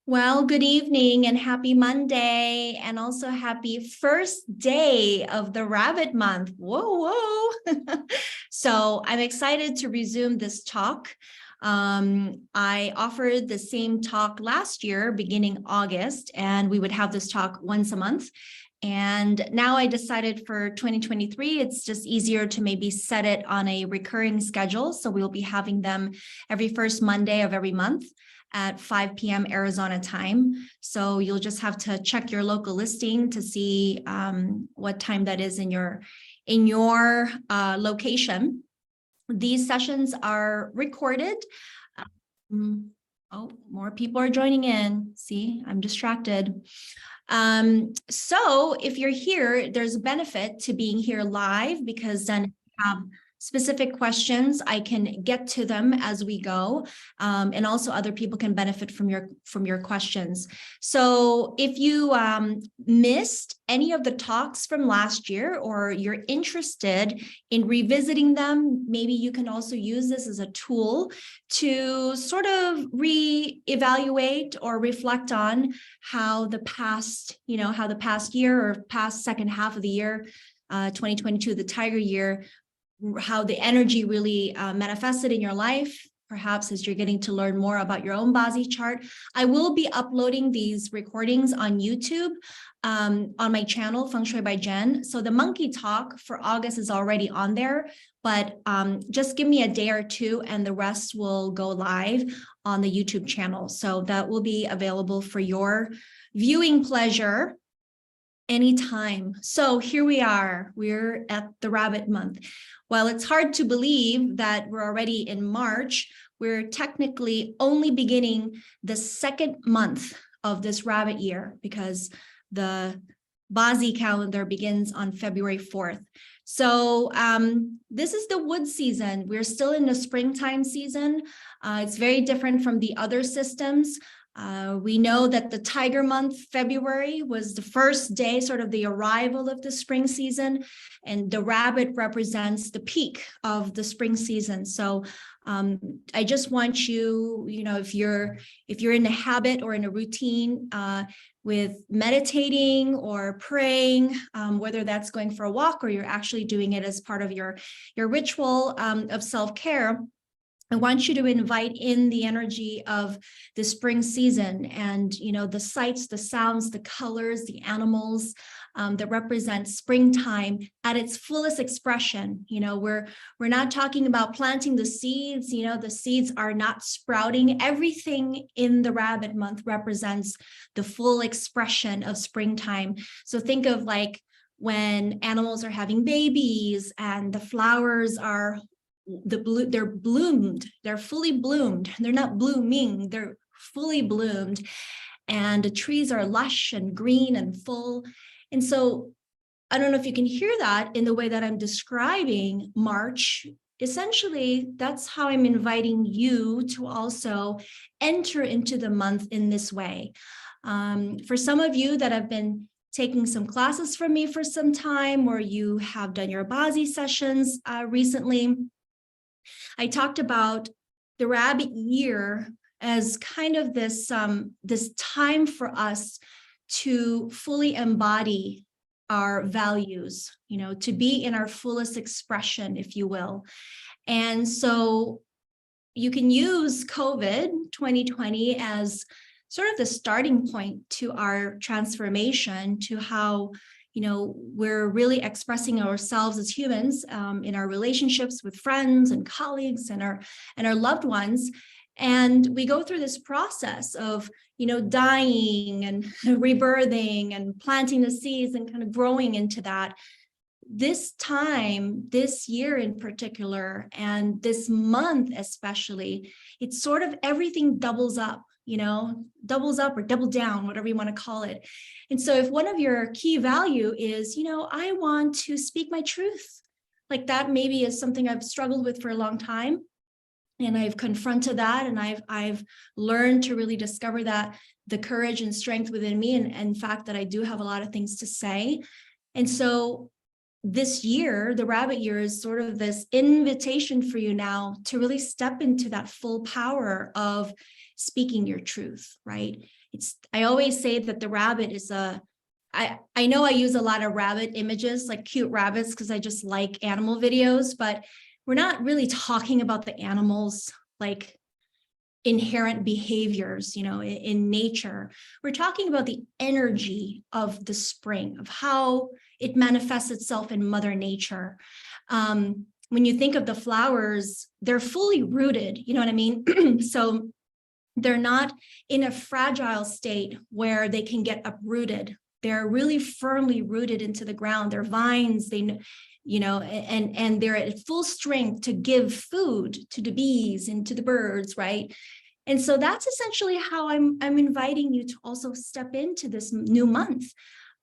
Well, good evening and happy Monday, and also happy first day of the rabbit month. Whoa, whoa. So I'm excited to resume this talk. I offered the same talk last year, beginning August, and we would have this talk once a month. And now I decided for 2023, it's just easier to maybe set it on a recurring schedule. So we'll be having them every first Monday of every month at 5 p.m. Arizona time. So you'll just have to check your local listing to see what time that is in your location. These sessions are recorded. Oh, more people are joining in. See, I'm distracted. So if you're here, there's a benefit to being here live, because then if you have specific questions, I can get to them as we go. And also other people can benefit from your questions. So if you missed any of the talks from last year, or you're interested in revisiting them, maybe you can also use this as a tool to sort of reevaluate or reflect on how the past year or past second half of the year, 2022, the Tiger year, how the energy really manifested in your life, perhaps as you're getting to learn more about your own BaZi chart. I will be uploading these recordings on YouTube on my channel, Feng Shui by Jen. So the monkey talk for August is already on there, but just give me a day or two and the rest will go live on the YouTube channel. So that will be available for your viewing pleasure anytime. So here we are, we're at the rabbit month. While it's hard to believe that we're already in March, we're technically only beginning the second month of this rabbit year, because the BaZi calendar begins on February 4th. So this is the wood season. We're still in the springtime season. It's very different from the other systems. We know that the Tiger month, February, was the first day, sort of the arrival of the spring season, and the rabbit represents the peak of the spring season. So I just want you, if you're in a habit or in a routine with meditating or praying, whether that's going for a walk or you're actually doing it as part of your ritual of self-care, I want you to invite in the energy of the spring season and, the sights, the sounds, the colors, the animals that represent springtime at its fullest expression. We're not talking about planting the seeds. The seeds are not sprouting. Everything in the rabbit month represents the full expression of springtime. So think of like when animals are having babies and the flowers are they're bloomed, they're fully bloomed. They're not blooming, they're fully bloomed. And the trees are lush and green and full. And so I don't know if you can hear that in the way that I'm describing March. Essentially, that's how I'm inviting you to also enter into the month in this way. For some of you that have been taking some classes from me for some time, or you have done your BaZi sessions recently, I talked about the rabbit year as kind of this time for us to fully embody our values, to be in our fullest expression, if you will. And so you can use COVID 2020 as sort of the starting point to our transformation, to how we're really expressing ourselves as humans in our relationships with friends and colleagues and our loved ones. And we go through this process of, dying and rebirthing and planting the seeds and kind of growing into that. This time, this year in particular, and this month especially, it's sort of everything doubles up. Doubles up or double down, whatever you want to call it. And so if one of your key value is, I want to speak my truth, like that maybe is something I've struggled with for a long time. And I've confronted that, and I've learned to really discover that the courage and strength within me, and in fact, that I do have a lot of things to say. And so this year, the rabbit year, is sort of this invitation for you now to really step into that full power of speaking your truth, right? I always say that the rabbit is I know I use a lot of rabbit images, like cute rabbits, because I just like animal videos, but we're not really talking about the animals like inherent behaviors, in nature. We're talking about the energy of the spring, of how it manifests itself in Mother Nature. When you think of the flowers, they're fully rooted, you know what I mean? So they're not in a fragile state where they can get uprooted. They're really firmly rooted into the ground. They're vines, and they're at full strength to give food to the bees and to the birds, right? And so that's essentially how I'm inviting you to also step into this new month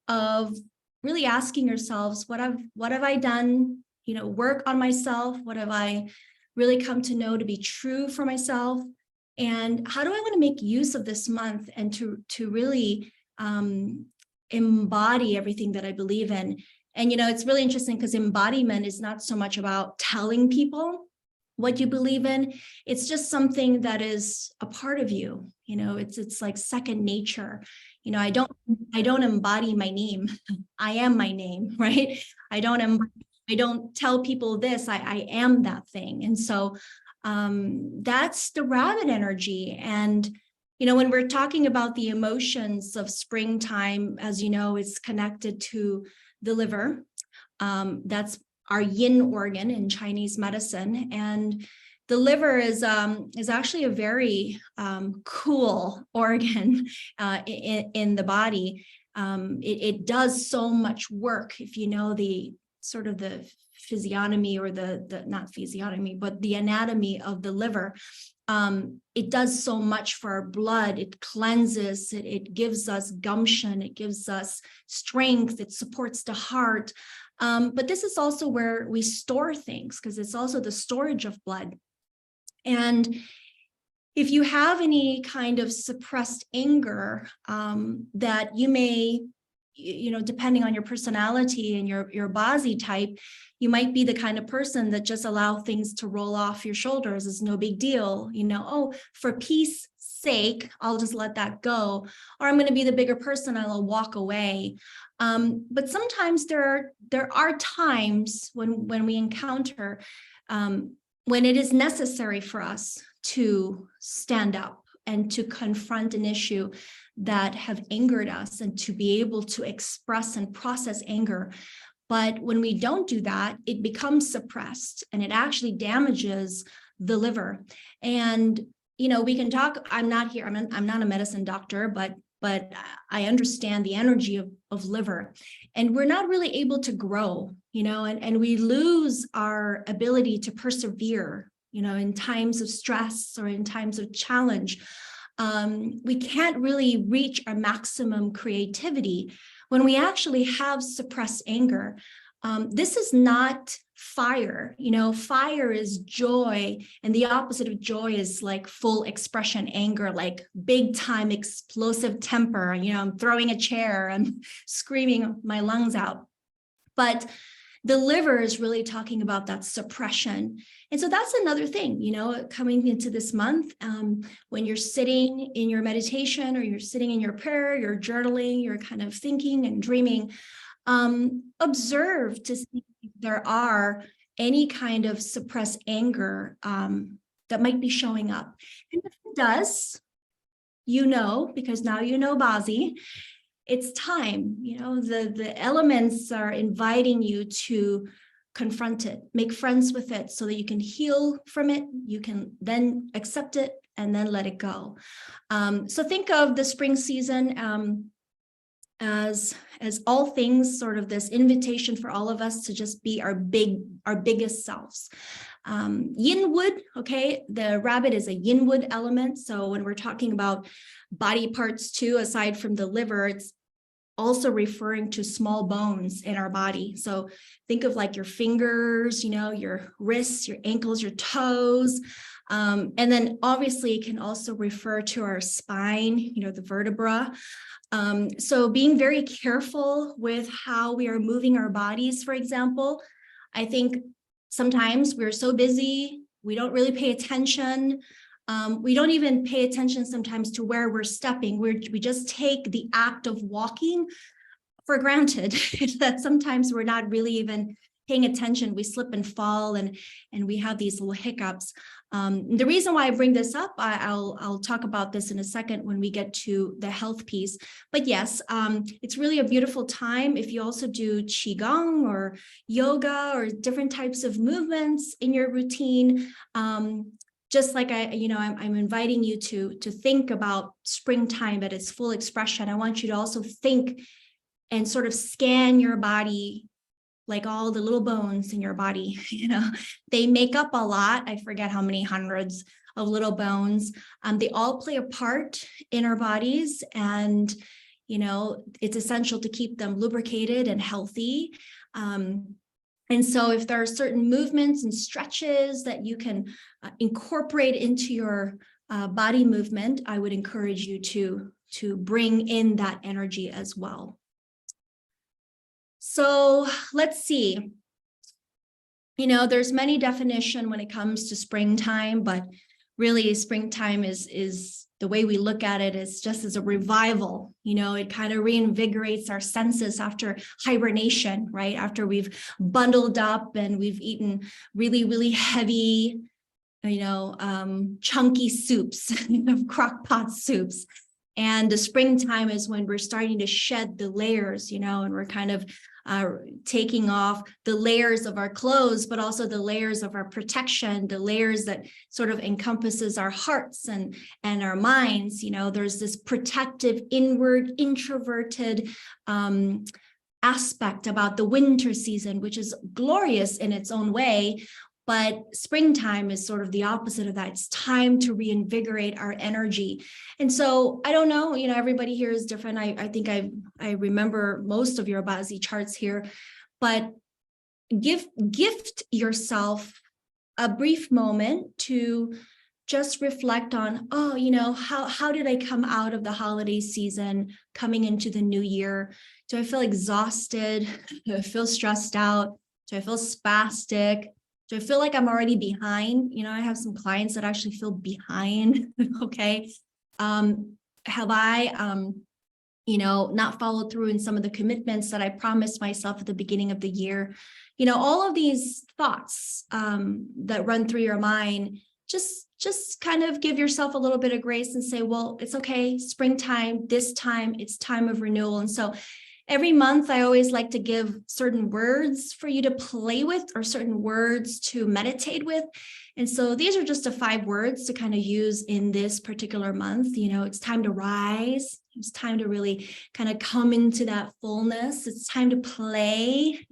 of really asking yourselves, what have I done, work on myself? What have I really come to know to be true for myself? And how do I want to make use of this month and to really embody everything that I believe in? And, it's really interesting because embodiment is not so much about telling people what you believe in. It's just something that is a part of you. It's like second nature. I don't embody my name. I am my name, right? I don't tell people this. I am that thing. And so that's the rabbit energy. And when we're talking about the emotions of springtime, as you know, it's connected to the liver. That's our yin organ in Chinese medicine. And the liver is actually a very cool organ in the body. It does so much work if you know the sort of the physiognomy, or the not physiognomy, but the anatomy of the liver. It does so much for our blood. It cleanses, it gives us gumption, it gives us strength, it supports the heart. But this is also where we store things, because it's also the storage of blood. And if you have any kind of suppressed anger that you may, depending on your personality and your BaZi type, you might be the kind of person that just allow things to roll off your shoulders. It's no big deal. Oh, for peace sake, I'll just let that go. Or I'm going to be the bigger person, I'll walk away. But sometimes there are times when we encounter, when it is necessary for us to stand up and to confront an issue that have angered us, and to be able to express and process anger. But when we don't do that, it becomes suppressed, and it actually damages the liver. And, we can talk, I'm not a medicine doctor, but I understand the energy of liver, and we're not really able to grow, and we lose our ability to persevere, in times of stress or in times of challenge. We can't really reach our maximum creativity when we actually have suppressed anger. This is not fire. Fire is joy, and the opposite of joy is like full expression anger, like big time explosive temper. I'm throwing a chair, I'm screaming my lungs out. But the liver is really talking about that suppression. And so that's another thing, coming into this month, when you're sitting in your meditation, or you're sitting in your prayer, you're journaling, you're kind of thinking and dreaming, observe to see if there are any kind of suppressed anger that might be showing up. And if it does, because now BaZi, it's time. The elements are inviting you to confront it, make friends with it, so that you can heal from it. You can then accept it and then let it go. So think of the spring season as all things, sort of this invitation for all of us to just be our biggest selves. Yin wood, okay, the rabbit is a yin wood element. So when we're talking about body parts too, aside from the liver, it's also referring to small bones in our body. So think of like your fingers, your wrists, your ankles, your toes. And then obviously it can also refer to our spine, you know, the vertebra. So being very careful with how we are moving our bodies, for example. I think sometimes we're so busy, we don't really pay attention. We don't even pay attention sometimes to where we're stepping. We just take the act of walking for granted that sometimes we're not really even paying attention. We slip and fall, and we have these little hiccups. The reason why I bring this up, I'll talk about this in a second when we get to the health piece. But yes, it's really a beautiful time if you also do qigong or yoga or different types of movements in your routine. Just like I'm inviting you to think about springtime at its full expression. I want you to also think and sort of scan your body, like all the little bones in your body. They make up a lot. I forget how many hundreds of little bones. They all play a part in our bodies, and it's essential to keep them lubricated and healthy. And so if there are certain movements and stretches that you can incorporate into your body movement, I would encourage you to bring in that energy as well. So let's see. There's many definitions when it comes to springtime, but really springtime is the way we look at it is just as a revival. It kind of reinvigorates our senses after hibernation, right? After we've bundled up and we've eaten really, really heavy, chunky soups, crock pot soups. And the springtime is when we're starting to shed the layers, and we're kind of taking off the layers of our clothes, but also the layers of our protection, the layers that sort of encompasses our hearts and our minds. There's this protective, inward, introverted aspect about the winter season, which is glorious in its own way. But springtime is sort of the opposite of that. It's time to reinvigorate our energy. And so I don't know, everybody here is different. I think I remember most of your BaZi charts here, but gift yourself a brief moment to just reflect on, how did I come out of the holiday season, coming into the new year? Do I feel exhausted? Do I feel stressed out? Do I feel spastic? Do I feel like I'm already behind? I have some clients that actually feel behind. Okay. Have I, not followed through in some of the commitments that I promised myself at the beginning of the year? All of these thoughts that run through your mind, just kind of give yourself a little bit of grace and say, well, it's okay. Springtime, this time, it's time of renewal. And so every month, I always like to give certain words for you to play with or certain words to meditate with. And so these are just 5 words to kind of use in this particular month. It's time to rise. It's time to really kind of come into that fullness. It's time to play,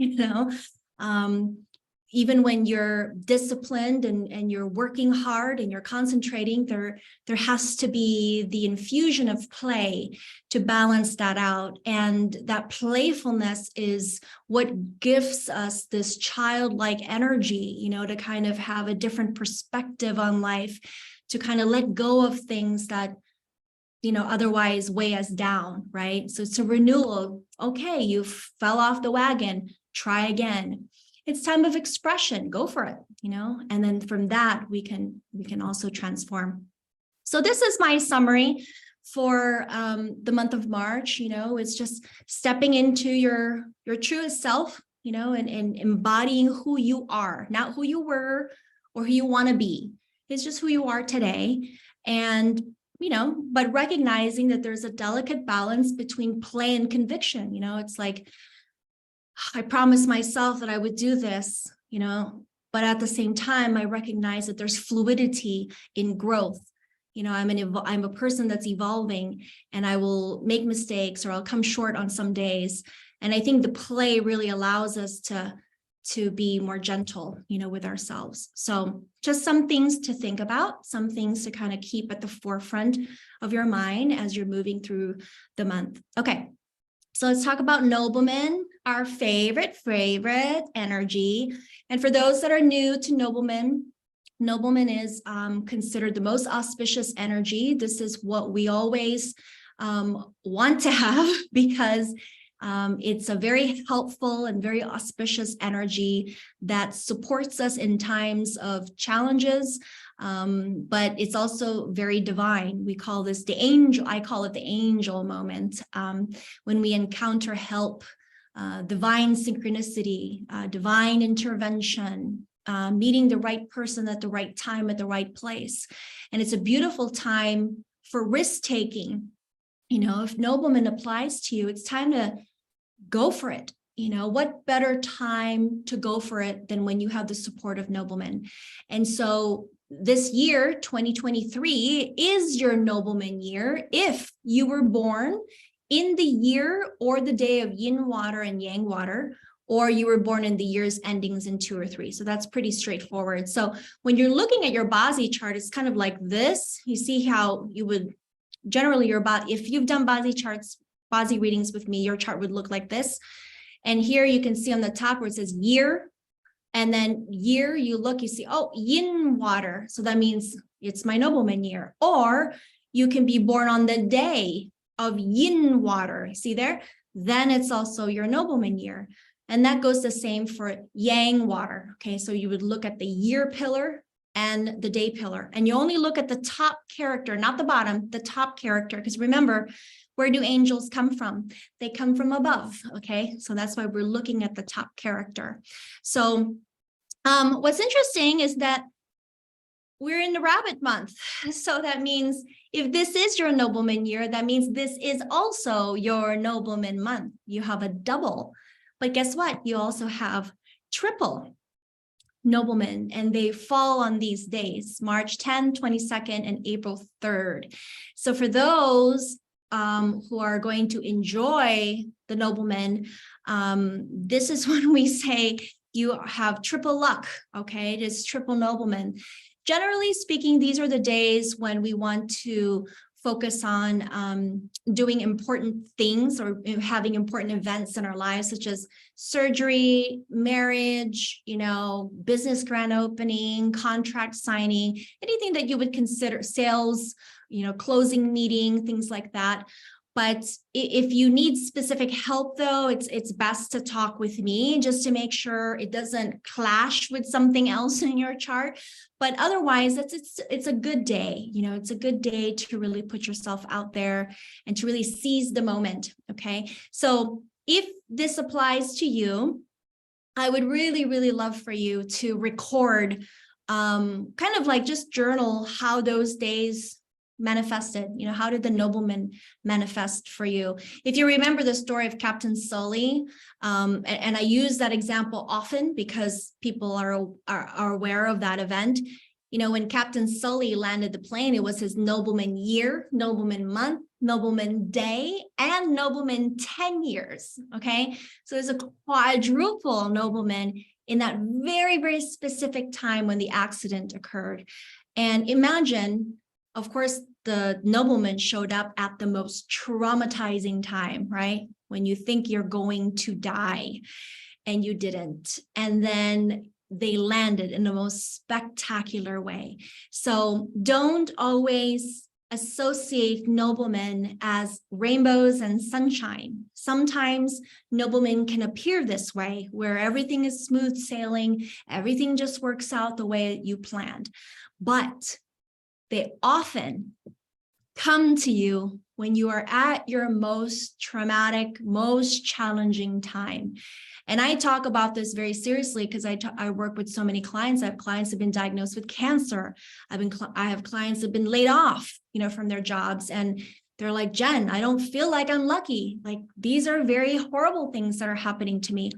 even when you're disciplined and you're working hard and you're concentrating, there has to be the infusion of play to balance that out. And that playfulness is what gives us this childlike energy, to kind of have a different perspective on life, to kind of let go of things that otherwise weigh us down, right? So it's a renewal. Okay, you fell off the wagon, try again. It's time of expression, go for it, and then from that, we can also transform. So this is my summary for the month of March. It's just stepping into your truest self, and embodying who you are, not who you were or who you want to be. It's just who you are today. And but recognizing that there's a delicate balance between play and conviction. It's like, I promised myself that I would do this, but at the same time, I recognize that there's fluidity in growth. I'm a person that's evolving, and I will make mistakes or I'll come short on some days. And I think the play really allows us to be more gentle, with ourselves. So just some things to think about, some things to kind of keep at the forefront of your mind as you're moving through the month. Okay. So let's talk about noblemen, our favorite energy. And for those that are new to noblemen, Nobleman is considered the most auspicious energy. This is what we always want to have because it's a very helpful and very auspicious energy that supports us in times of challenges, but it's also very divine. We call this the angel, I call it the angel moment, when we encounter help, divine synchronicity, divine intervention, meeting the right person at the right time at the right place. And it's a beautiful time for risk-taking. You know, if nobleman applies to you, it's time to go for it. You know, what better time to go for it than when you have the support of nobleman? And so this year, 2023, is your nobleman year if you were born in the year or the day of yin water and yang water, or you were born in the year's endings in 2 or 3. So that's pretty straightforward. So when you're looking at your BaZi chart, it's kind of like this. You see how you would generally if you've done BaZi charts, BaZi readings with me, your chart would look like this. And here you can see on the top where it says year, and then year, you look, you see, oh, yin water. So that means it's my nobleman year. Or you can be born on the day of yin water. See there? Then it's also your nobleman year. And that goes the same for yang water. Okay, so you would look at the year pillar and the day pillar. And you only look at the top character, not the bottom, the top character. Because remember, where do angels come from? They come from above. Okay, so that's why we're looking at the top character. So what's interesting is that we're in the rabbit month. So that means if this is your nobleman year, that means this is also your nobleman month. You have a double. But guess what? You also have triple noblemen, and they fall on these days, March 10th, 22nd, and April 3rd. So for those who are going to enjoy the noblemen, this is when we say you have triple luck, okay? It is triple noblemen. Generally speaking, these are the days when we want to focus on doing important things or having important events in our lives, such as surgery, marriage, you know, business grand opening, contract signing, anything that you would consider sales, you know, closing meeting, things like that. But if you need specific help, though, it's best to talk with me just to make sure it doesn't clash with something else in your chart. But otherwise, it's a good day. You know, it's a good day to really put yourself out there and to really seize the moment. Okay, so if this applies to you, I would really, really love for you to record, kind of like just journal how those days manifested. You know, how did the nobleman manifest for you? If you remember the story of Captain Sully, and I use that example often because people are aware of that event. You know, when Captain Sully landed the plane, it was his nobleman year, nobleman month, nobleman day, and nobleman 10 years. Okay, so there's a quadruple nobleman in that very, very specific time when the accident occurred. And imagine, of course, the nobleman showed up at the most traumatizing time, right? When you think you're going to die and you didn't. And then they landed in the most spectacular way. So don't always associate noblemen as rainbows and sunshine. Sometimes noblemen can appear this way, where everything is smooth sailing, everything just works out the way you planned. But they often come to you when you are at your most traumatic, most challenging time. And I talk about this very seriously because I work with so many clients. I have clients who have been diagnosed with cancer. I have clients who have been laid off, you know, from their jobs, and they're like, Jen, I don't feel like I'm lucky. Like, these are very horrible things that are happening to me.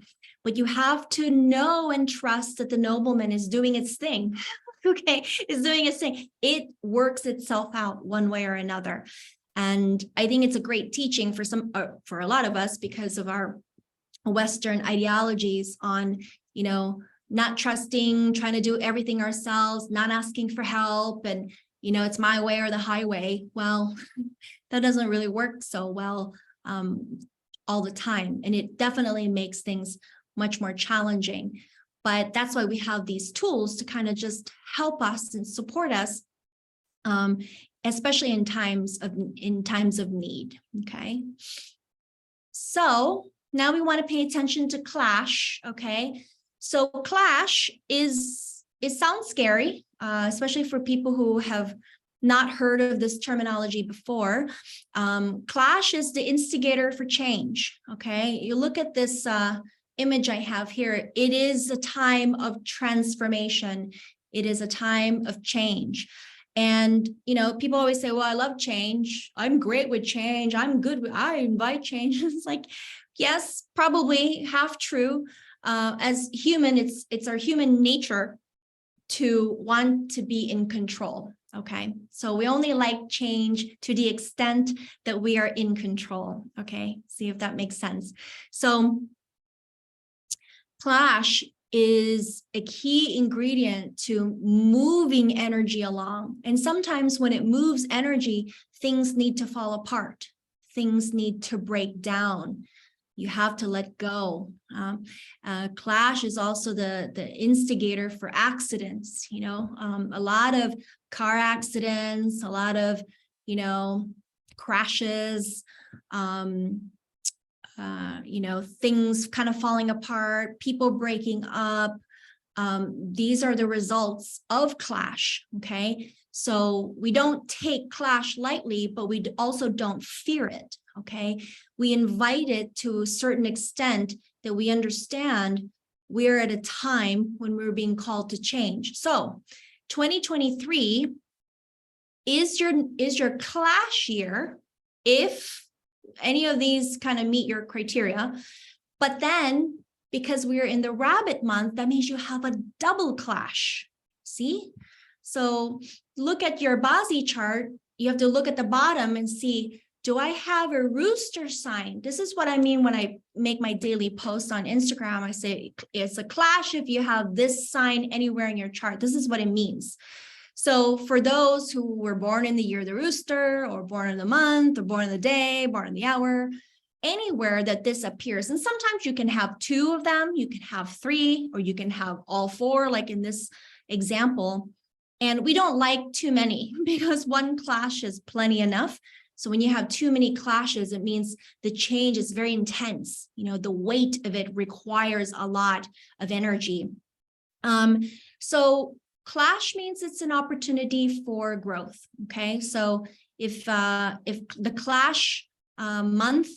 But you have to know and trust that the nobleman is doing its thing. Okay, is doing its thing. It works itself out one way or another. And I think it's a great teaching for a lot of us because of our Western ideologies on, you know, not trusting, trying to do everything ourselves, not asking for help, and, you know, it's my way or the highway. Well, that doesn't really work so well all the time. And it definitely makes things much more challenging. But that's why we have these tools to kind of just help us and support us, especially in times of need. Okay. So now we want to pay attention to clash. Okay. So clash it sounds scary, especially for people who have not heard of this terminology before. Clash is the instigator for change. Okay. You look at this image I have here. It is a time of transformation. It is a time of change. And, you know, people always say, well, I love change. I'm great with change. I'm good with, I invite change. It's like, yes, probably half true. As human, it's our human nature to want to be in control. Okay. So we only like change to the extent that we are in control. Okay. See if that makes sense. So clash is a key ingredient to moving energy along. And sometimes when it moves energy, things need to fall apart. Things need to break down. You have to let go. Clash is also the instigator for accidents. You know, a lot of car accidents, a lot of, you know, crashes, you know, things kind of falling apart, people breaking up. These are the results of clash. Okay. So we don't take clash lightly, but we also don't fear it. Okay. We invite it to a certain extent that we understand we're at a time when we're being called to change. So 2023 is your clash year if any of these kind of meet your criteria. But then because we're in the rabbit month, that means you have a double clash. See? So look at your BaZi chart. You have to look at the bottom and see, do I have a rooster sign? This is what I mean when I make my daily post on Instagram. I say it's a clash if you have this sign anywhere in your chart. This is what it means. So for those who were born in the year of the rooster, or born in the month, or born in the day, born in the hour, anywhere that this appears, and sometimes you can have 2 of them, you can have 3, or you can have all 4, like in this example. And we don't like too many because one clash is plenty enough. So when you have too many clashes, it means the change is very intense. You know, the weight of it requires a lot of energy. So clash means it's an opportunity for growth. Okay, so if the clash month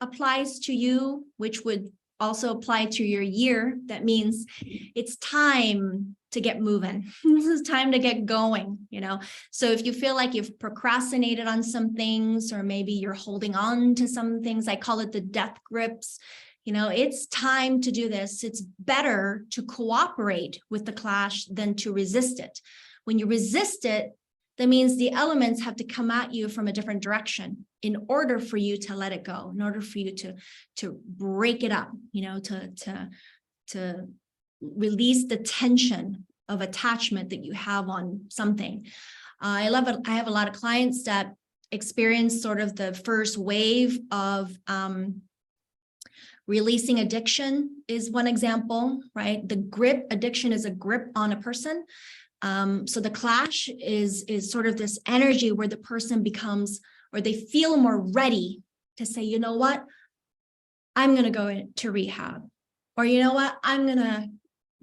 applies to you, which would also apply to your year, that means it's time to get moving. This is time to get going, you know. So if you feel like you've procrastinated on some things, or maybe you're holding on to some things, I call it the death grips. You know, it's time to do this. It's better to cooperate with the clash than to resist it. When you resist it, that means the elements have to come at you from a different direction in order for you to let it go, in order for you to break it up, you know, to release the tension of attachment that you have on something. I love it. I have a lot of clients that experience sort of the first wave of releasing addiction is one example, right? The grip, addiction is a grip on a person. So the clash is sort of this energy where the person becomes, or they feel more ready to say, you know what, I'm going to go into rehab, or you know what, I'm going to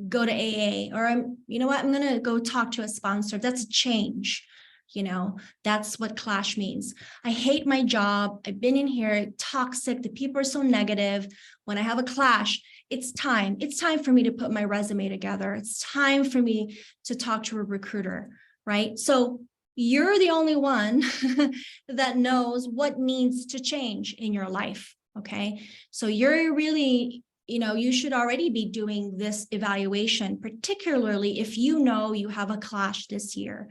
go to AA, or you know what, I'm going to go talk to a sponsor. That's a change. You know, that's what clash means. I hate my job. I've been in here toxic. The people are so negative. When I have a clash, it's time. It's time for me to put my resume together. It's time for me to talk to a recruiter, right? So you're the only one that knows what needs to change in your life, okay? So you're really, you know, you should already be doing this evaluation, particularly if you know you have a clash this year.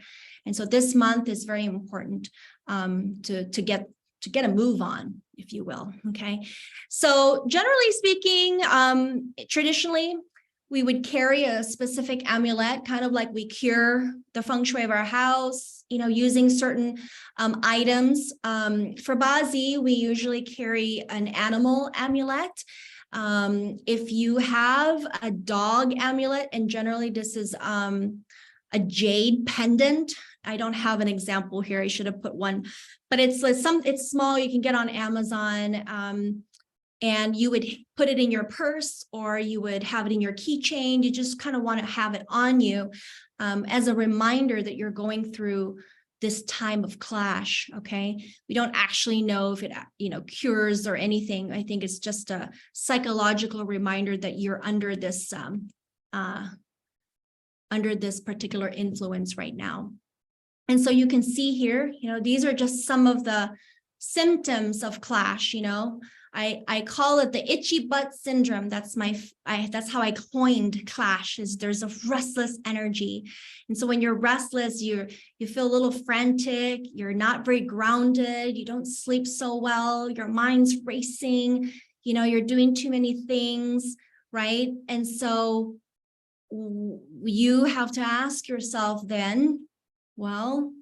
And so this month is very important to get a move on, if you will. Okay. So generally speaking, traditionally, we would carry a specific amulet, kind of like we cure the feng shui of our house, you know, using certain items. For BaZi, we usually carry an animal amulet. If you have a dog amulet, and generally this is a jade pendant. I don't have an example here. I should have put one, but it's like it's small. You can get on Amazon. And you would put it in your purse, or you would have it in your keychain. You just kind of want to have it on you as a reminder that you're going through this time of clash. Okay, we don't actually know if it cures or anything. I think it's just a psychological reminder that you're under this particular influence right now. And so you can see here, these are just some of the symptoms of clash. I call it the itchy butt syndrome. That's how I coined clash. Is there's a restless energy. And so when you're restless, you feel a little frantic, you're not very grounded, you don't sleep so well, your mind's racing, you're doing too many things, right? And so you have to ask yourself then, well,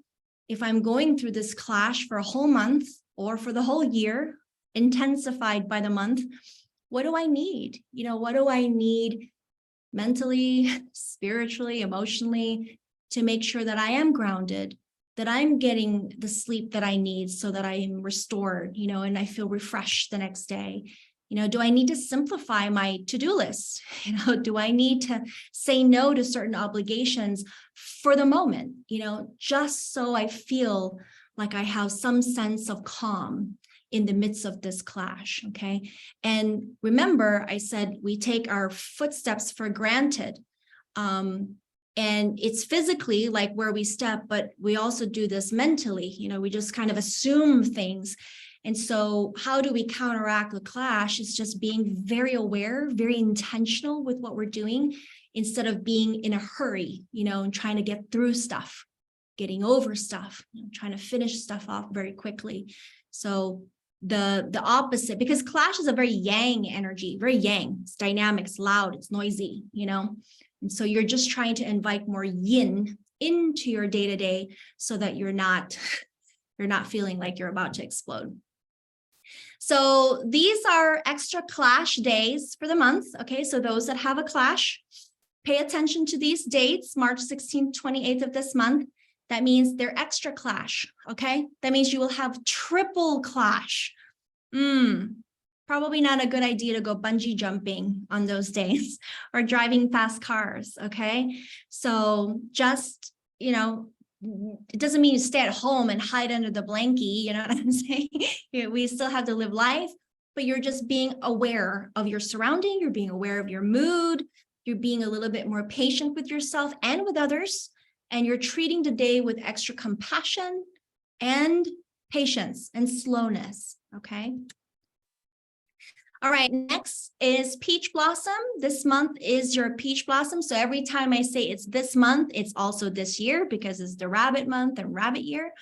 if I'm going through this clash for a whole month or for the whole year, intensified by the month, what do I need? What do I need mentally, spiritually, emotionally, to make sure that I am grounded, that I'm getting the sleep that I need so that I am restored, and I feel refreshed the next day. Do I need to simplify my to-do list? Do I need to say no to certain obligations for the moment, just so I feel like I have some sense of calm in the midst of this clash, okay? And remember, I said we take our footsteps for granted. And it's physically like where we step, but we also do this mentally, we just kind of assume things. And so how do we counteract the clash? It's just being very aware, very intentional with what we're doing, instead of being in a hurry, and trying to get through stuff, getting over stuff, trying to finish stuff off very quickly. So the opposite, because clash is a very yang energy, very yang. It's dynamic, it's loud, it's noisy, and so you're just trying to invite more yin into your day-to-day so that you're not feeling like you're about to explode. So these are extra clash days for the month. Okay, so those that have a clash, pay attention to these dates, March 16th, 28th of this month. That means they're extra clash, okay? That means you will have triple clash. Probably not a good idea to go bungee jumping on those days or driving fast cars, okay? So just, it doesn't mean you stay at home and hide under the blankie, you know what I'm saying? We still have to live life, but you're just being aware of your surrounding, you're being aware of your mood, you're being a little bit more patient with yourself and with others, and you're treating the day with extra compassion and patience and slowness, okay? All right, next is peach blossom. This month is your peach blossom. So every time I say it's this month, it's also this year, because it's the rabbit month and rabbit year.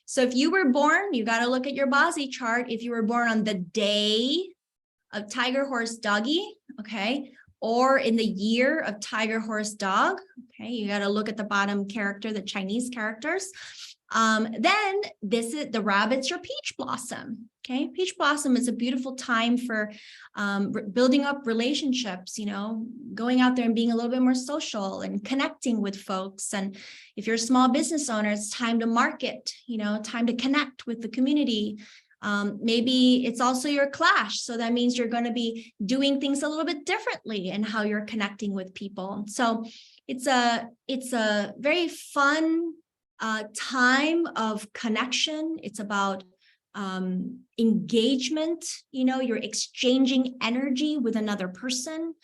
So if you were born, you got to look at your BaZi chart. If you were born on the day of tiger, horse, doggy, okay, or in the year of tiger, horse, dog, okay, you got to look at the bottom character, the Chinese characters. Then this is the rabbit's your peach blossom. Okay, peach blossom is a beautiful time for building up relationships, going out there and being a little bit more social and connecting with folks. And if you're a small business owner, it's time to market, time to connect with the community. Maybe it's also your clash. So that means you're going to be doing things a little bit differently in how you're connecting with people. So it's a very fun time of connection. It's about engagement, you're exchanging energy with another person.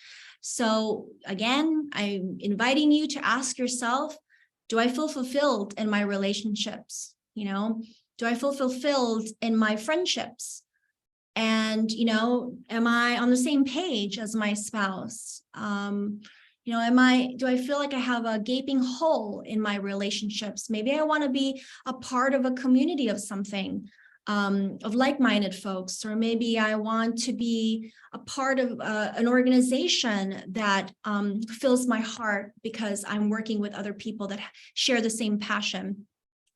So again, I'm inviting you to ask yourself, do I feel fulfilled in my relationships? Do I feel fulfilled in my friendships? And, am I on the same page as my spouse? Do I feel like I have a gaping hole in my relationships? Maybe I want to be a part of a community of something, of like-minded folks, or maybe I want to be a part of an organization that fills my heart because I'm working with other people that share the same passion.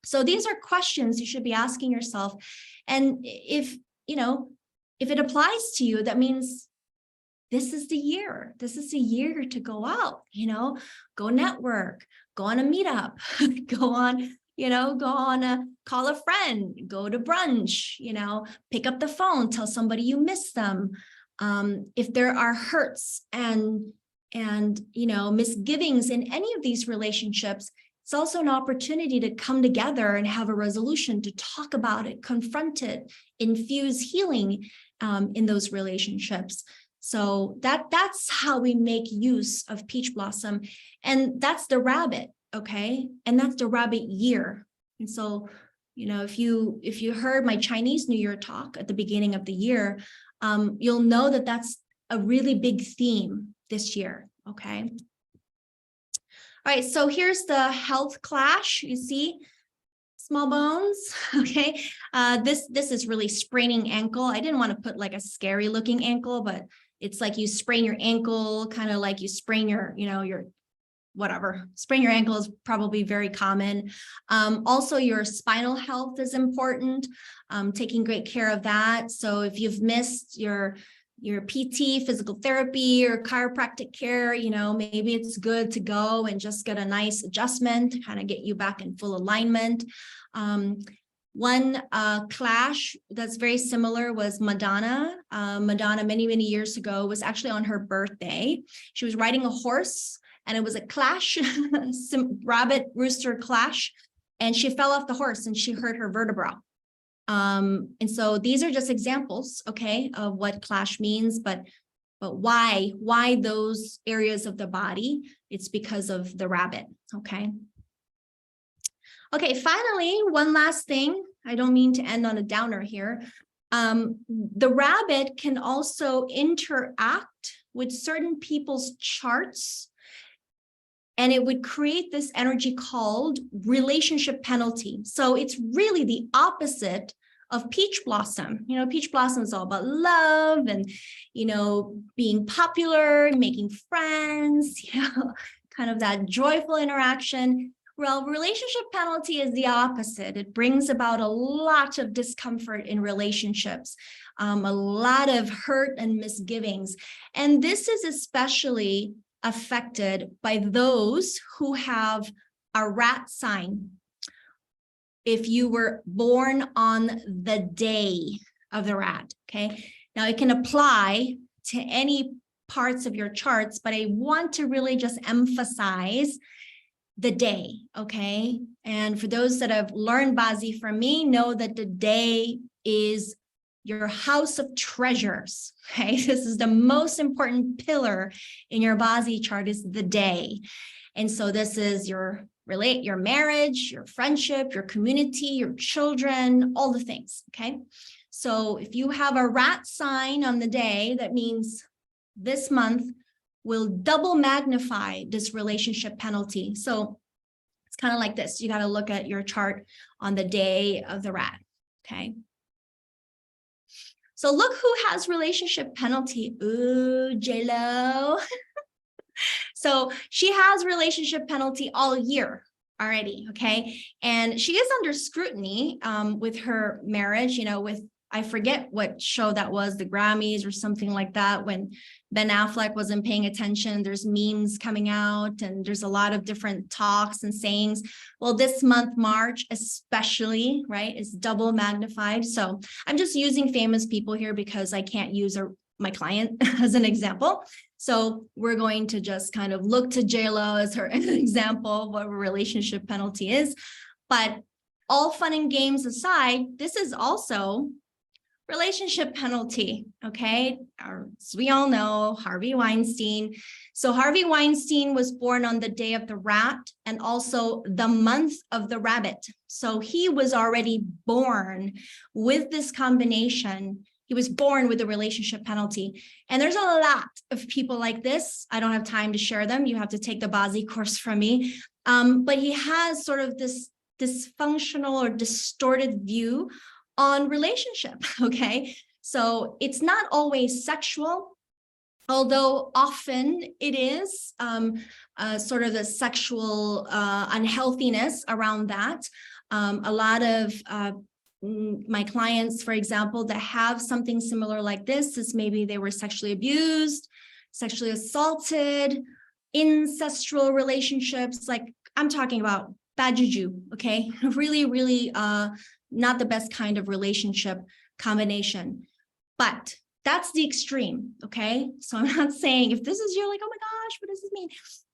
So these are questions you should be asking yourself. And if it applies to you, that means this is the year. This is the year to go out, go network, go on a meetup, go on a call a friend, go to brunch, pick up the phone, tell somebody you miss them. If there are hurts and misgivings in any of these relationships, it's also an opportunity to come together and have a resolution, to talk about it, confront it, infuse healing in those relationships. So that's how we make use of peach blossom. And that's the rabbit, okay? And that's the rabbit year. And so, if you heard my Chinese New Year talk at the beginning of the year, you'll know that that's a really big theme this year, okay? All right, so here's the health clash. You see, small bones, okay? This is really spraining ankle. I didn't want to put like a scary looking ankle, but it's like you sprain your ankle, kind of like you sprain your whatever. Sprain your ankle is probably very common. Also, your spinal health is important, taking great care of that. So if you've missed your PT, physical therapy, or chiropractic care, maybe it's good to go and just get a nice adjustment to kind of get you back in full alignment. One clash that's very similar was Madonna. Madonna, many, many years ago, was actually on her birthday. She was riding a horse, and it was a clash, rabbit rooster clash, and she fell off the horse and she hurt her vertebra. And so these are just examples, okay, of what clash means, but why those areas of the body? It's because of the rabbit, okay? Okay, finally, one last thing. I don't mean to end on a downer here. The rabbit can also interact with certain people's charts, and it would create this energy called relationship penalty. So it's really the opposite of peach blossom. Peach blossom is all about love and, being popular, making friends, kind of that joyful interaction. Well, relationship penalty is the opposite. It brings about a lot of discomfort in relationships, a lot of hurt and misgivings. And this is especially affected by those who have a rat sign. If you were born on the day of the rat, okay? Now it can apply to any parts of your charts, but I want to really just emphasize the day, okay? And for those that have learned BaZi from me, know that the day is your house of treasures, okay? This is the most important pillar in your BaZi chart, is the day. And so this is your marriage, your friendship, your community, your children, all the things, okay? So if you have a rat sign on the day, that means this month will double magnify this relationship penalty. So it's kind of like this. You got to look at your chart on the day of the rat, okay? So look who has relationship penalty. Ooh, J-Lo. So she has relationship penalty all year already, okay? And she is under scrutiny with her marriage, with, I forget what show that was, the Grammys or something like that, when Ben Affleck wasn't paying attention. There's memes coming out and there's a lot of different talks and sayings. Well, this month, March especially, right, is double magnified. So I'm just using famous people here because I can't use my client as an example. So we're going to just kind of look to J-Lo as her example of what a relationship penalty is. But all fun and games aside, this is also relationship penalty, okay? As we all know, Harvey Weinstein. So Harvey Weinstein was born on the day of the rat and also the month of the rabbit. So he was already born with this combination. He was born with a relationship penalty. And there's a lot of people like this. I don't have time to share them. You have to take the BaZi course from me. But he has sort of this dysfunctional or distorted view on relationship, okay? So it's not always sexual, although often it is sort of the sexual unhealthiness around that. A lot of my clients, for example, that have something similar like this is maybe they were sexually abused, sexually assaulted, ancestral relationships. Like I'm talking about bad juju, okay? Really, really not the best kind of relationship combination. But that's the extreme, okay? So I'm not saying if this is you're like, oh my gosh, what does this mean?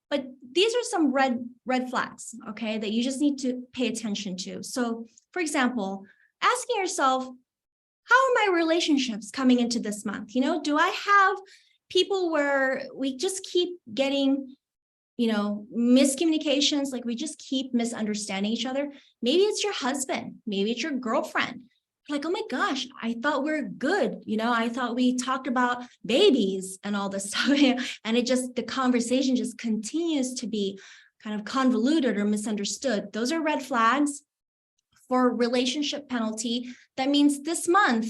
But these are some red flags, okay, that you just need to pay attention to. So, for example, asking yourself, how are my relationships coming into this month? You know, do I have people where we just keep getting, you know, miscommunications, like we just keep misunderstanding each other? Maybe it's your husband, maybe it's your girlfriend. Like, oh my gosh, I thought we're good. You know, I thought we talked about babies and all this stuff. And it just, the conversation just continues to be kind of convoluted or misunderstood. Those are red flags for relationship penalty. That means this month,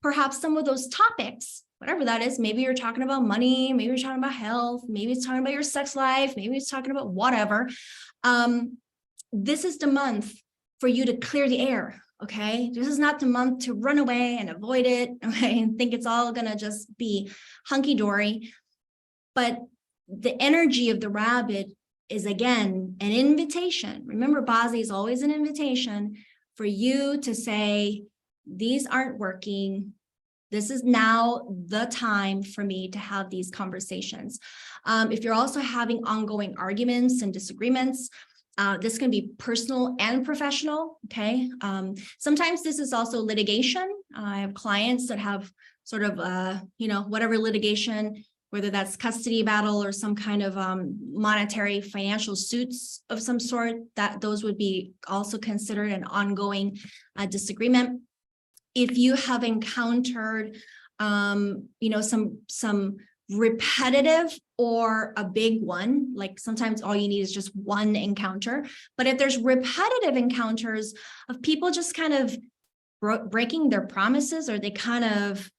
perhaps some of those topics, whatever that is, maybe you're talking about money, maybe you're talking about health, maybe it's talking about your sex life, maybe it's talking about whatever. This is the month for you to clear the air. Okay, this is not the month to run away and avoid it, okay, and think it's all gonna just be hunky-dory. But the energy of the rabbit is, again, an invitation. Remember, BaZi is always an invitation for you to say, these aren't working. This is now the time for me to have these conversations. If you're also having ongoing arguments and disagreements, this can be personal and professional, okay? Sometimes this is also litigation. I have clients that have sort of, you know, whatever litigation, whether that's custody battle or some kind of monetary financial suits of some sort, that those would be also considered an ongoing disagreement. If you have encountered, you know, some repetitive or a big one, like sometimes all you need is just one encounter. But if there's repetitive encounters of people just kind of breaking their promises, or they kind of,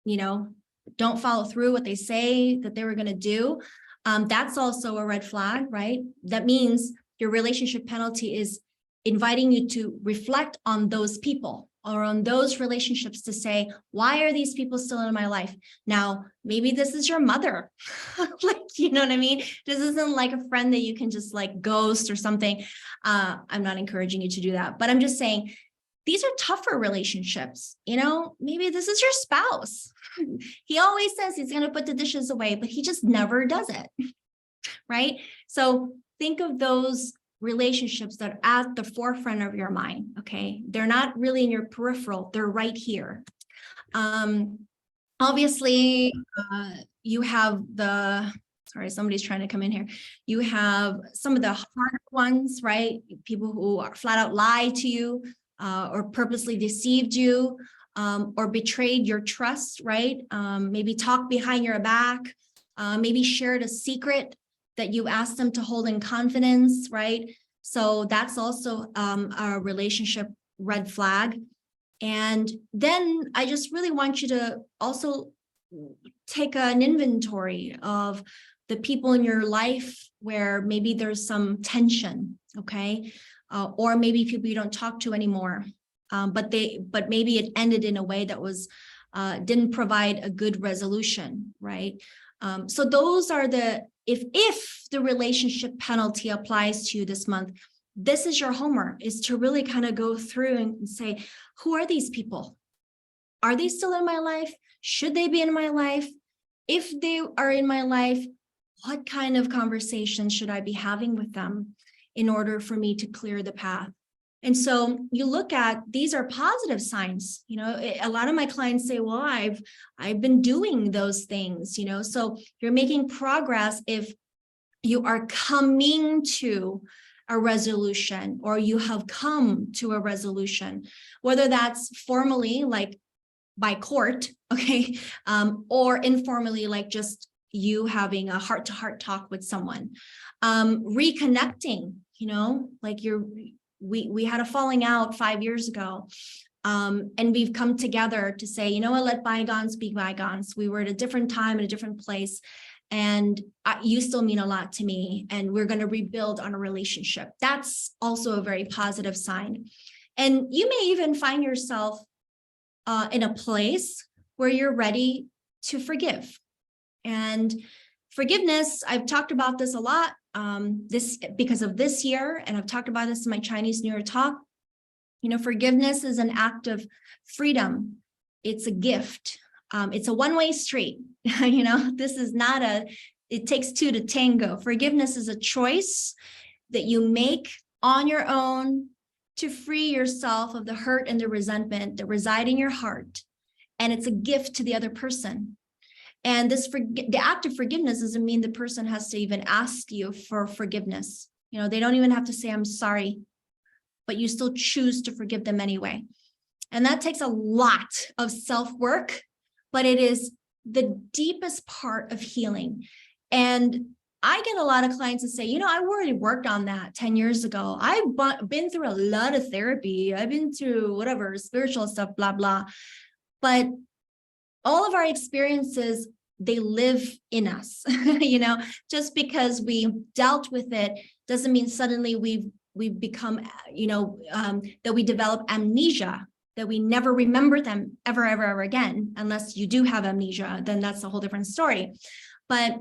you know, don't follow through what they say that they were going to do, that's also a red flag, right? That means your relationship penalty is inviting you to reflect on those people or on those relationships, to say, why are these people still in my life? Now, maybe this is your mother, like, you know what I mean? This isn't like a friend that you can just like ghost or something. I'm not encouraging you to do that, but I'm just saying, these are tougher relationships. You know, maybe this is your spouse. He always says he's going to put the dishes away, but he just never does it, right? So think of those relationships that are at the forefront of your mind, okay? They're not really in your peripheral, they're right here. Obviously, you have the, sorry, somebody's trying to come in here. You have some of the hard ones, right? People who are flat out lie to you, or purposely deceived you, or betrayed your trust, right? Maybe talked behind your back, maybe shared a secret that you asked them to hold in confidence, right? So that's also a relationship red flag. And then I just really want you to also take an inventory of the people in your life where maybe there's some tension, okay? Or maybe people you don't talk to anymore, but maybe it ended in a way that was didn't provide a good resolution, right? So those are the, if the relationship penalty applies to you this month, this is your homework, is to really kind of go through and say, who are these people? Are they still in my life? Should they be in my life? If they are in my life, what kind of conversations should I be having with them in order for me to clear the path? And so you look at, these are positive signs. You know, a lot of my clients say, well, I've been doing those things, you know, so you're making progress if you are coming to a resolution, or you have come to a resolution, whether that's formally, like by court, okay, or informally, like just you having a heart-to-heart talk with someone, reconnecting, you know, like we had a falling out 5 years ago, and we've come together to say, you know what, let bygones be bygones. We were at a different time, in a different place, and you still mean a lot to me, and we're going to rebuild on a relationship. That's also a very positive sign. And you may even find yourself in a place where you're ready to forgive. And forgiveness, I've talked about this a lot this because of this year, and I've talked about this in my Chinese New Year talk. You know, forgiveness is an act of freedom. It's a gift. It's a one-way street. You know, this is not it takes two to tango. Forgiveness is a choice that you make on your own to free yourself of the hurt and the resentment that reside in your heart. And it's a gift to the other person. And the act of forgiveness doesn't mean the person has to even ask you for forgiveness. You know, they don't even have to say, I'm sorry, but you still choose to forgive them anyway. And that takes a lot of self-work, but it is the deepest part of healing. And I get a lot of clients that say, you know, I already worked on that 10 years ago. I've been through a lot of therapy. I've been through whatever, spiritual stuff, blah, blah. But all of our experiences, they live in us. You know, just because we dealt with it doesn't mean suddenly we've become, you know, that we develop amnesia, that we never remember them ever again. Unless you do have amnesia, then that's a whole different story. But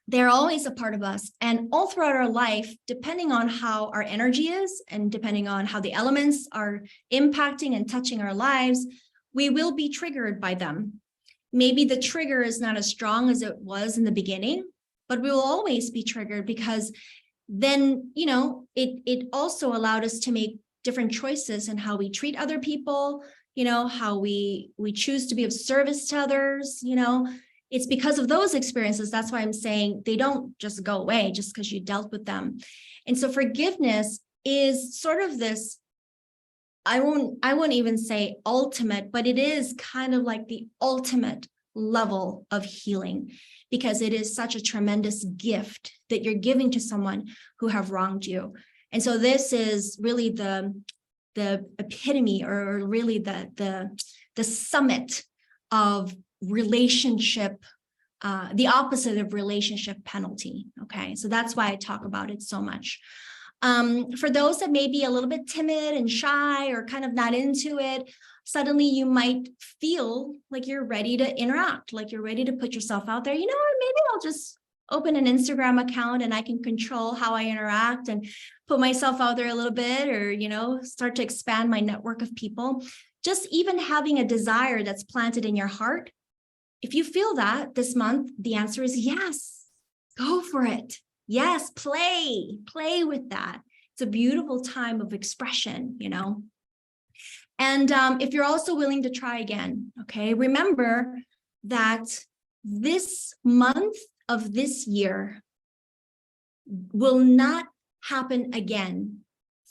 they're always a part of us. And all throughout our life, depending on how our energy is and depending on how the elements are impacting and touching our lives, we will be triggered by them. Maybe the trigger is not as strong as it was in the beginning, but we will always be triggered because then, you know, it also allowed us to make different choices in how we treat other people, you know, how we choose to be of service to others, you know. It's because of those experiences. That's why I'm saying they don't just go away just because you dealt with them. And so forgiveness is sort of this, I won't even say ultimate, but it is kind of like the ultimate level of healing, because it is such a tremendous gift that you're giving to someone who have wronged you. And so this is really the epitome, or really the summit of relationship, the opposite of relationship penalty. Okay, so that's why I talk about it so much. For those that may be a little bit timid and shy or kind of not into it, suddenly you might feel like you're ready to interact, like you're ready to put yourself out there. You know what, maybe I'll just open an Instagram account and I can control how I interact and put myself out there a little bit, or, you know, start to expand my network of people. Just even having a desire that's planted in your heart. If you feel that this month, the answer is yes, go for it. Yes, play with that. It's a beautiful time of expression, you know. And if you're also willing to try again, okay, remember that this month of this year will not happen again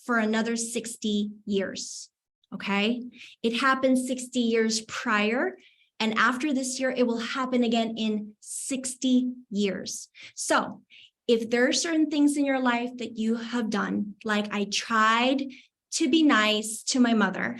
for another 60 years, okay? It happened 60 years prior. And after this year, it will happen again in 60 years. So if there are certain things in your life that you have done, like I tried to be nice to my mother.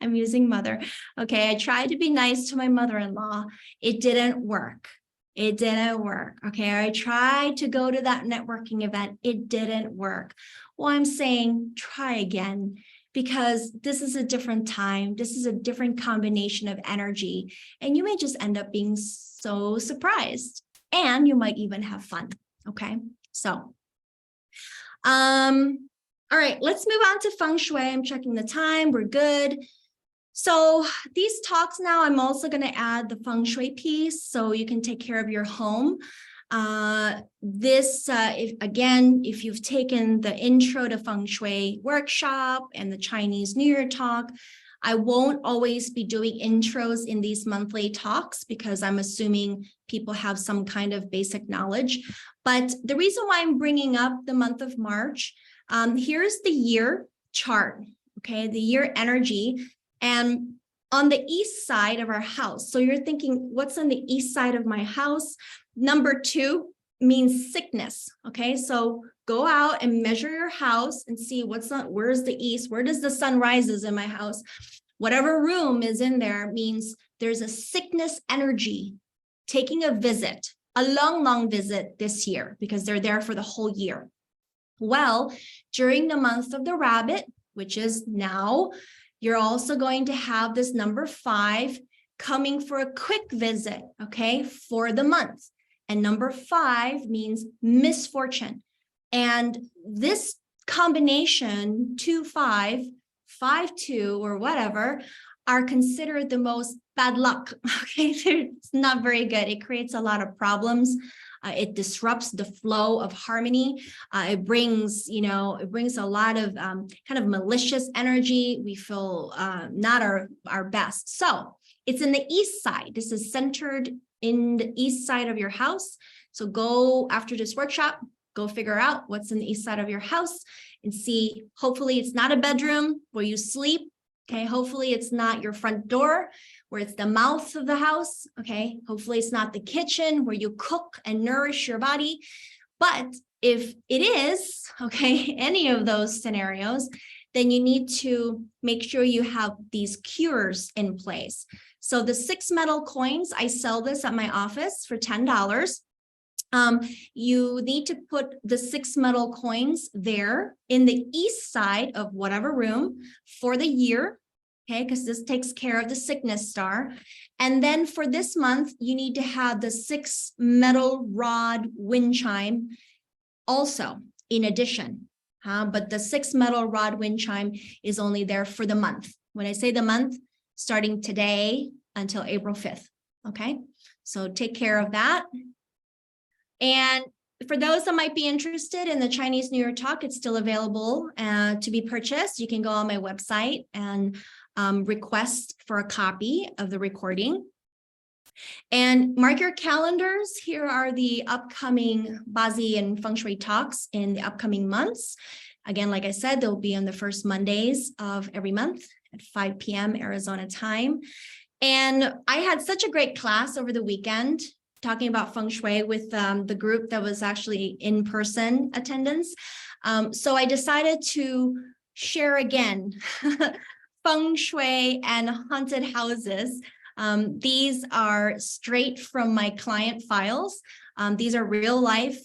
I'm using mother. Okay, I tried to be nice to my mother-in-law. It didn't work. It didn't work. Okay, I tried to go to that networking event. It didn't work. Well, I'm saying try again, because this is a different time. This is a different combination of energy, and you may just end up being so surprised, and you might even have fun. Okay, so, all right, let's move on to Feng Shui. I'm checking the time. We're good. So these talks now, I'm also going to add the Feng Shui piece so you can take care of your home. If you've taken the Intro to Feng Shui workshop and the Chinese New Year talk, I won't always be doing intros in these monthly talks because I'm assuming people have some kind of basic knowledge. But the reason why I'm bringing up the month of March, here's the year chart, okay, the year energy. And on the east side of our house, so you're thinking, what's on the east side of my house? Number 2 means sickness, okay? So go out and measure your house and see where's the east, where does the sun rises in my house? Whatever room is in there means there's a sickness energy taking a visit, a long visit this year, because they're there for the whole year. Well, during the month of the rabbit, which is now, you're also going to have this number 5 coming for a quick visit, okay, for the month. And number 5 means misfortune. And this combination 2-5, 5-2, or whatever, are considered the most bad luck. Okay, it's not very good. It creates a lot of problems. It disrupts the flow of harmony. It brings a lot of kind of malicious energy. We feel not our best. So it's in the east side. This is centered in the east side of your house. So go after this workshop, go figure out what's in the east side of your house and see, hopefully it's not a bedroom where you sleep. Okay, hopefully it's not your front door where it's the mouth of the house. Okay, hopefully it's not the kitchen where you cook and nourish your body. But if it is, okay, any of those scenarios, then you need to make sure you have these cures in place. So the 6 metal coins, I sell this at my office for $10. You need to put the 6 metal coins there in the east side of whatever room for the year, okay, because this takes care of the sickness star. And then for this month, you need to have the 6 metal rod wind chime also in addition. But the 6 metal rod wind chime is only there for the month. When I say the month, starting today until April 5th, okay? So take care of that. And for those that might be interested in the Chinese New Year talk, it's still available to be purchased. You can go on my website and request for a copy of the recording. And mark your calendars. Here are the upcoming BaZi and Feng Shui talks in the upcoming months. Again, like I said, they'll be on the first Mondays of every month at 5 p.m. Arizona time. And I had such a great class over the weekend talking about Feng Shui with the group that was actually in-person attendance. So I decided to share again Feng Shui and haunted houses. These are straight from my client files. These are real life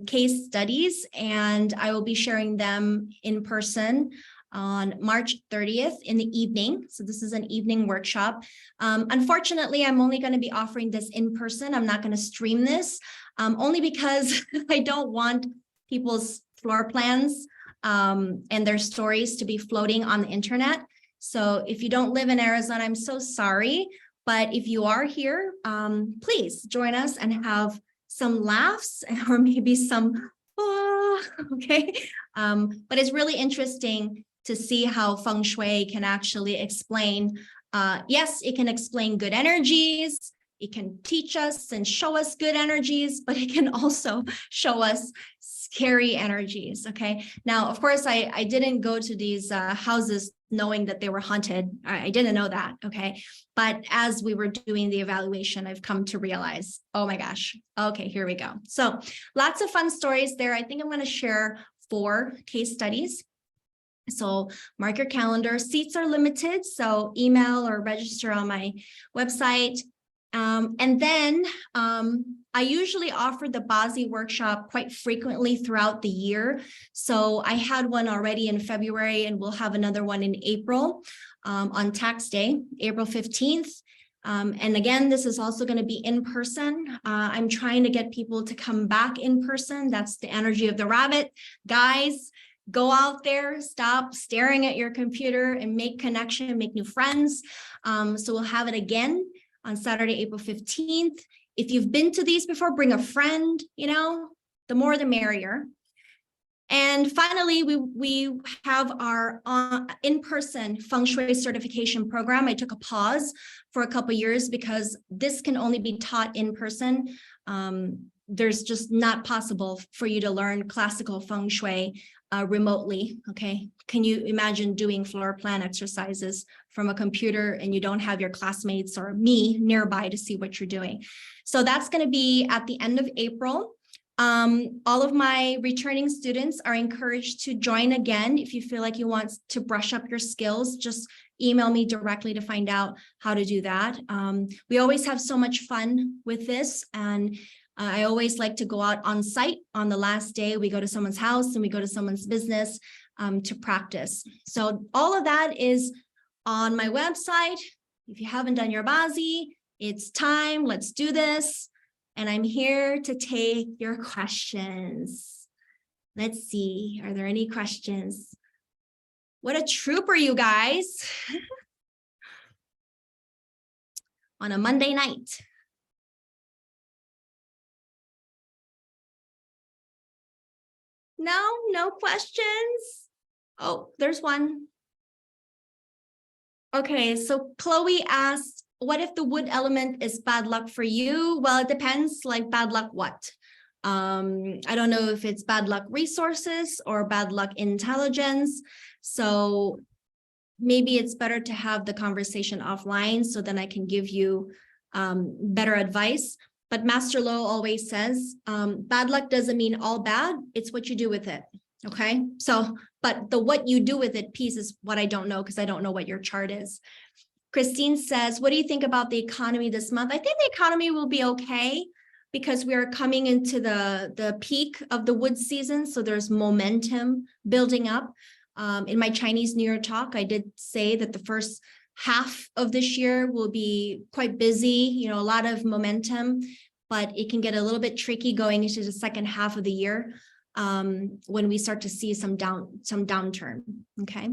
case studies, and I will be sharing them in person on March 30th in the evening. So this is an evening workshop. Unfortunately, I'm only going to be offering this in person. I'm not going to stream this, only because I don't want people's floor plans and their stories to be floating on the internet. So if you don't live in Arizona, I'm so sorry. But if you are here, please join us and have some laughs or maybe some, okay. But it's really interesting to see how Feng Shui can actually explain, yes, it can explain good energies, it can teach us and show us good energies, but it can also show us scary energies, okay? Now, of course, I didn't go to these houses knowing that they were haunted. I didn't know that, okay? But as we were doing the evaluation, I've come to realize, oh my gosh, okay, here we go. So lots of fun stories there. I think I'm gonna share 4 case studies. So mark your calendar. Seats are limited, so email or register on my website. And then I usually offer the BaZi workshop quite frequently throughout the year. So I had one already in February, and we'll have another one in April on tax day, April 15th. And again, this is also going to be in person. I'm trying to get people to come back in person. That's the energy of the rabbit. Guys, go out there, stop staring at your computer and make connection, make new friends. So we'll have it again on Saturday, April 15th. If you've been to these before, bring a friend, you know, the more the merrier. And finally, we have our in-person Feng Shui certification program. I took a pause for a couple of years because this can only be taught in person. There's just not possible for you to learn classical Feng Shui remotely, okay? Can you imagine doing floor plan exercises from a computer and you don't have your classmates or me nearby to see what you're doing? So that's going to be at the end of April. All of my returning students are encouraged to join again. If you feel like you want to brush up your skills, just email me directly to find out how to do that. We always have so much fun with this, and I always like to go out on site on the last day. We go to someone's house and we go to someone's business. to practice. So all of that is on my website. If you haven't done your BaZi, it's time. Let's do this. And I'm here to take your questions. Let's see. Are there any questions? What a trooper, you guys. On a Monday night. No questions. Oh, there's one. Okay, so Chloe asked, what if the wood element is bad luck for you? Well, it depends, like bad luck what? I don't know if it's bad luck resources or bad luck intelligence. So maybe it's better to have the conversation offline so then I can give you better advice. But Master Lo always says, bad luck doesn't mean all bad. It's what you do with it. Okay. So, but the what you do with it piece is what I don't know, because I don't know what your chart is. Christine says, what do you think about the economy this month? I think the economy will be okay because we are coming into the peak of the wood season. So there's momentum building up. In my Chinese New Year talk, I did say that the first half of this year will be quite busy, you know, a lot of momentum, but it can get a little bit tricky going into the second half of the year when we start to see some downturn. Okay.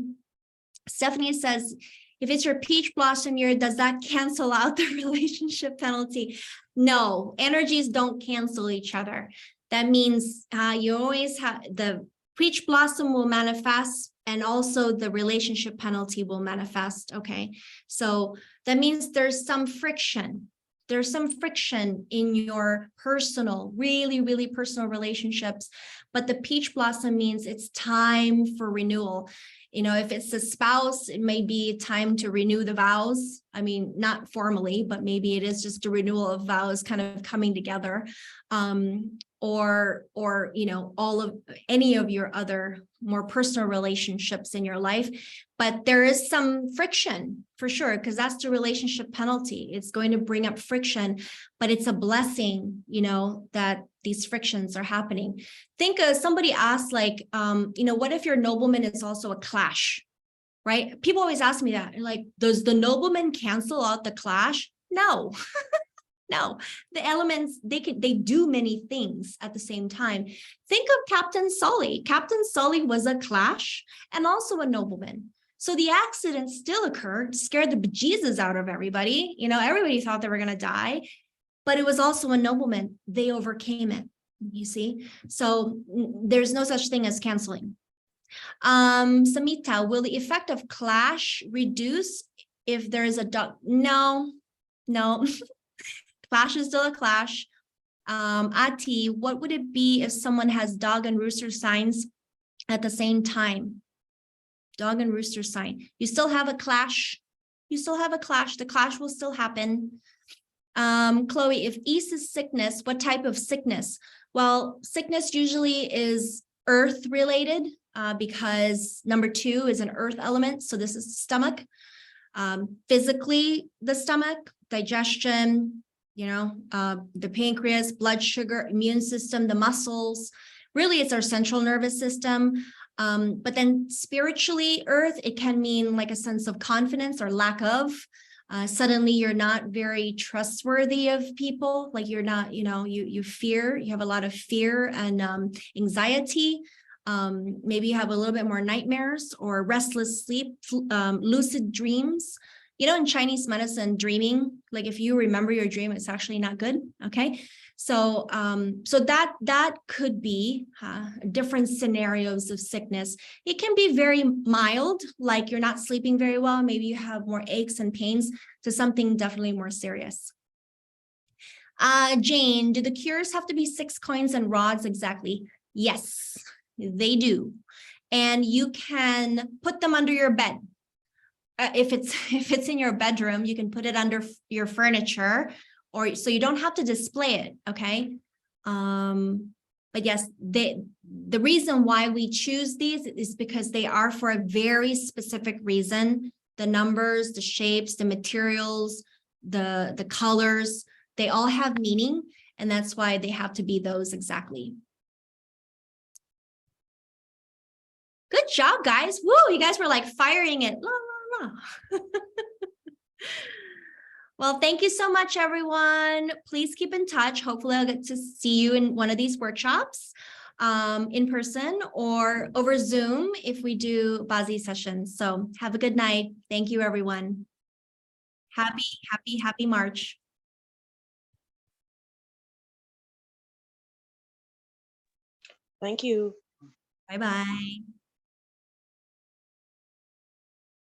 Stephanie says, if it's your peach blossom year, does that cancel out the relationship penalty? No, energies don't cancel each other. That means you always have the peach blossom will manifest, and also the relationship penalty will manifest. Okay, so that means there's some friction. There's some friction in your personal, really personal relationships. But the peach blossom means it's time for renewal. You know, if it's a spouse, it may be time to renew the vows. I mean, not formally, but maybe it is just a renewal of vows kind of coming together. Or you know, all of any of your other more personal relationships in your life. But there is some friction for sure, because that's the relationship penalty. It's going to bring up friction, but it's a blessing, you know, that these frictions are happening. Think somebody asked, like, you know, what if your nobleman is also a clash, right? People always ask me that, like, does the nobleman cancel out the clash? No. No, the elements, they do many things at the same time. Think of Captain Sully. Captain Sully was a clash and also a nobleman. So the accident still occurred, scared the bejesus out of everybody. You know, everybody thought they were going to die, but it was also a nobleman. They overcame it, you see? So there's no such thing as canceling. Samita, will the effect of clash reduce if there is a dog? No. Clash is still a clash. Ati, what would it be if someone has dog and rooster signs at the same time? Dog and rooster sign. You still have a clash. You still have a clash. The clash will still happen. Chloe, if East is sickness, what type of sickness? Well, sickness usually is earth related because number 2 is an earth element. So this is stomach. Physically, the stomach, digestion, you know, the pancreas, blood sugar, immune system, the muscles. Really, it's our central nervous system. But then spiritually, earth, it can mean like a sense of confidence or lack of. Suddenly, you're not very trustworthy of people. Like you're not, you know, you fear, you have a lot of fear and anxiety. Maybe you have a little bit more nightmares or restless sleep, lucid dreams. You know, in Chinese medicine, dreaming, like if you remember your dream, it's actually not good. Okay. So, so that could be different scenarios of sickness. It can be very mild, like you're not sleeping very well. Maybe you have more aches and pains, to something definitely more serious. Jane, do the cures have to be 6 coins and rods exactly? Yes, they do. And you can put them under your bed. If it's in your bedroom, you can put it under your furniture, or so you don't have to display it. Okay. But yes, the reason why we choose these is because they are for a very specific reason. The numbers, the shapes, the materials, the colors, they all have meaning, and that's why they have to be those exactly. Good job, guys. Woo, you guys were like firing it. La, la, la. Well, thank you so much, everyone. Please keep in touch. Hopefully I'll get to see you in one of these workshops in person or over Zoom if we do BaZi sessions. So have a good night. Thank you, everyone. Happy March. Thank you. Bye-bye.